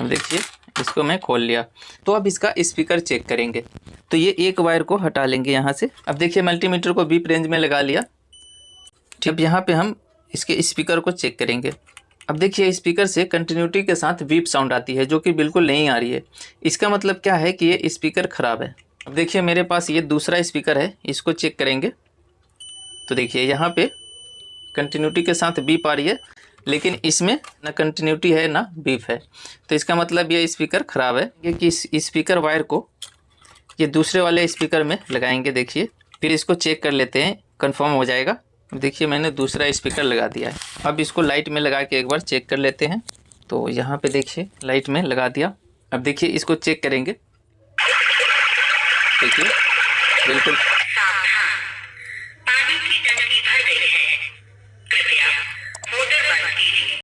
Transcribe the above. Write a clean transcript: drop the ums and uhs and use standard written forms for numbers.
अब देखिए इसको मैं खोल लिया। तो अब इसका स्पीकर चेक करेंगे। तो ये एक वायर को हटा लेंगे यहाँ से। अब देखिए मल्टीमीटर को बीप रेंज में लगा लिया। अब यहाँ पे हम इसके स्पीकर को चेक करेंगे। अब देखिए स्पीकर से कंटिन्यूटी के साथ बीप साउंड आती है, जो कि बिल्कुल नहीं आ रही है। इसका मतलब क्या है कि ये स्पीकर ख़राब है। अब देखिए मेरे पास ये दूसरा स्पीकर है, इसको चेक करेंगे। तो देखिए यहाँ पे कंटिन्यूटी के साथ बीप आ रही है, लेकिन इसमें ना कंटिन्यूटी है ना बीप है। तो इसका मतलब ये स्पीकर ख़राब है। ये कि इस स्पीकर वायर को ये दूसरे वाले स्पीकर में लगाएंगे। देखिए फिर इसको चेक कर लेते हैं, कंफर्म हो जाएगा। देखिए मैंने दूसरा स्पीकर लगा दिया है। अब इसको लाइट में लगा के एक बार चेक कर लेते हैं। तो यहाँ पे देखिए लाइट में लगा दिया। अब देखिए इसको चेक करेंगे। देखिए बिल्कुल